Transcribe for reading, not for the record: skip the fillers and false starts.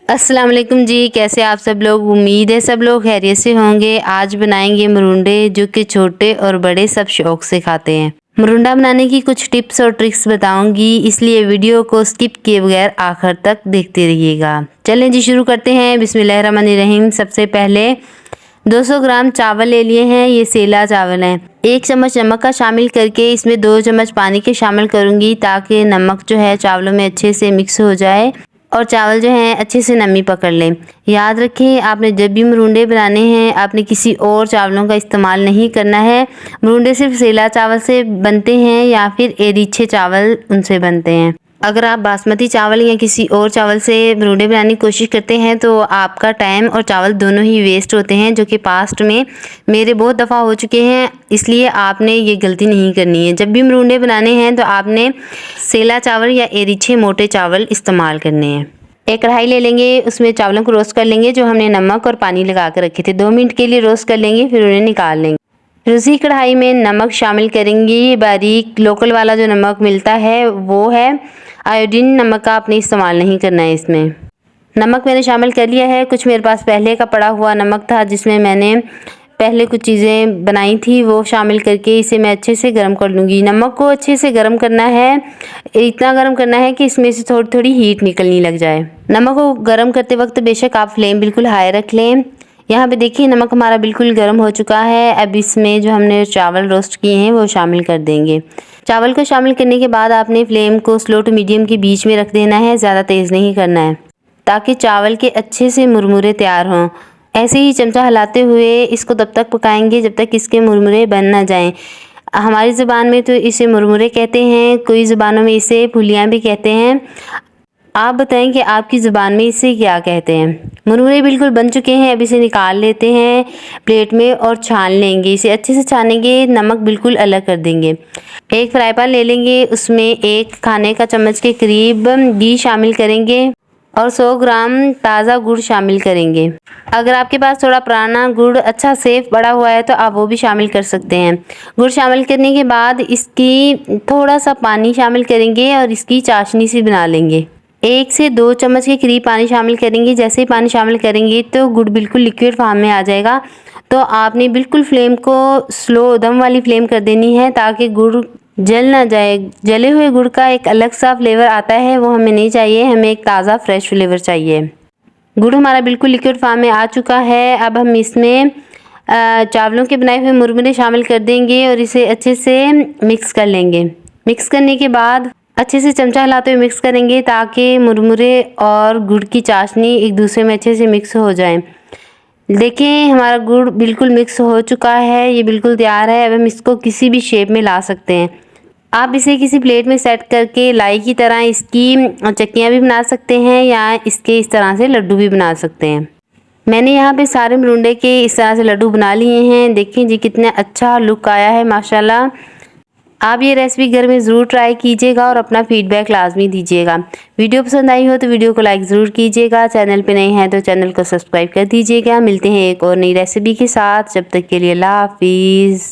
अस्सलाम वालेकुम जी, कैसे आप सब लोग। उम्मीद है सब लोग खैरियत से होंगे। आज बनाएंगे मरुंडे, जो कि छोटे और बड़े सब शौक से खाते हैं। मरुंडा बनाने की कुछ टिप्स और ट्रिक्स बताऊंगी, इसलिए वीडियो को स्किप किए बगैर आखिर तक देखते रहिएगा। चलें जी, शुरू करते हैं। बिस्मिल्लाहिर्रहमानिर्रहीम। सबसे पहले 200 ग्राम चावल ले लिए हैं। ये सेला चावल हैं। 1 चम्मच नमक का शामिल करके इसमें 2 चम्मच पानी के शामिल करूंगी, ताकि नमक जो है चावलों में अच्छे से मिक्स हो जाए और चावल जो हैं अच्छे से नमी पकड़ लें। याद रखें, आपने जब भी मरुंडे बनाने हैं, आपने किसी और चावलों का इस्तेमाल नहीं करना है। मरुंडे सिर्फ सेला चावल से बनते हैं या फिर एरीछे चावल उनसे बनते हैं। अगर आप बासमती चावल या किसी और चावल से मरुंडे बनाने की कोशिश करते हैं तो आपका टाइम और चावल दोनों ही वेस्ट होते हैं, जो कि पास्ट में मेरे बहुत दफ़ा हो चुके हैं। इसलिए आपने ये गलती नहीं करनी है। जब भी मरुंडे बनाने हैं तो आपने सेला चावल या एरीछे मोटे चावल इस्तेमाल करने हैं। एक कढ़ाई ले लेंगे, उसमें चावलों को रोस्ट कर लेंगे, जो हमने नमक और पानी लगा कर रखे थे। 2 मिनट के लिए रोस्ट कर लेंगे, फिर उन्हें निकाल लेंगे। फिर उसी कढ़ाई में नमक शामिल करेंगे। बारीक लोकल वाला जो नमक मिलता है वो है। आयोडीन नमक का आपने इस्तेमाल नहीं करना है इसमें। नमक मैंने शामिल कर लिया है। कुछ मेरे पास पहले का पड़ा हुआ नमक था, जिसमें मैंने पहले कुछ चीज़ें बनाई थी, वो शामिल करके इसे मैं अच्छे से गर्म कर लूँगी। नमक को अच्छे से गर्म करना है, इतना गर्म करना है कि इसमें से थोड़ी थोड़ी हीट निकलने लग जाए। नमक को गर्म करते वक्त बेशक आप फ्लेम बिल्कुल हाई रख लें। यहाँ पे देखिए नमक हमारा बिल्कुल गर्म हो चुका है। अब इसमें जो हमने चावल रोस्ट किए हैं वो शामिल कर देंगे। चावल को शामिल करने के बाद आपने फ्लेम को स्लो टू मीडियम के बीच में रख देना है, ज़्यादा तेज़ नहीं करना है, ताकि चावल के अच्छे से मुरमुरे तैयार हों। ऐसे ही चमचा हिलाते हुए इसको तब तक पकाएंगे जब तक इसके मुरमुरे बन ना जाएं। हमारी ज़ुबान में तो इसे मुरमुरे कहते हैं, कोई ज़ुबानों में इसे फुलियाँ भी कहते हैं। आप बताएं कि आपकी ज़ुबान में इसे क्या कहते हैं। मुरमुरे बिल्कुल बन चुके हैं। अब इसे निकाल लेते हैं प्लेट में और छान लेंगे। इसे अच्छे से छानेंगे, नमक बिल्कुल अलग कर देंगे। एक फ्राई पैन ले लेंगे, उसमें 1 खाने का चम्मच के करीब घी शामिल करेंगे और 100 ग्राम ताज़ा गुड़ शामिल करेंगे। अगर आपके पास थोड़ा पुराना गुड़ अच्छा सेफ पड़ा हुआ है तो आप वो भी शामिल कर सकते हैं। गुड़ शामिल करने के बाद इसकी थोड़ा सा पानी शामिल करेंगे और इसकी चाशनी सी बना लेंगे। 1 से 2 चम्मच के करीब पानी शामिल करेंगे। जैसे ही पानी शामिल करेंगे तो गुड़ बिल्कुल लिक्विड फॉर्म में आ जाएगा। तो आपने बिल्कुल फ्लेम को स्लो दम वाली फ्लेम कर देनी है, ताकि गुड़ जल ना जाए। जले हुए गुड़ का एक अलग सा फ्लेवर आता है, वो हमें नहीं चाहिए। हमें एक ताज़ा फ्रेश फ्लेवर चाहिए। गुड़ हमारा बिल्कुल लिक्विड फॉर्म में आ चुका है। अब हम इसमें चावलों के बनाए हुए मुरमुरे शामिल कर देंगे और इसे अच्छे से मिक्स कर लेंगे। मिक्स करने के बाद अच्छे से चमचा हिलाते हुए मिक्स करेंगे, ताकि मुरमुरे और गुड़ की चाशनी एक दूसरे में अच्छे से मिक्स हो जाए। देखें हमारा गुड़ बिल्कुल मिक्स हो चुका है, ये बिल्कुल तैयार है। अब हम इसको किसी भी शेप में ला सकते हैं। आप इसे किसी प्लेट में सेट करके लाई की तरह इसकी चक्कियाँ भी बना सकते हैं, या इसके इस तरह से लड्डू भी बना सकते हैं। मैंने यहाँ पे सारे मरुंडे के इस तरह से लड्डू बना लिए हैं। देखें जी कितना अच्छा लुक आया है माशाल्लाह। आप ये रेसिपी घर में ज़रूर ट्राई कीजिएगा और अपना फीडबैक लाजमी दीजिएगा। वीडियो पसंद आई हो तो वीडियो को लाइक ज़रूर कीजिएगा। चैनल पे नए हैं तो चैनल को सब्सक्राइब कर दीजिएगा। मिलते हैं एक और नई रेसिपी के साथ, जब तक के लिए अल्लाह हाफिज़।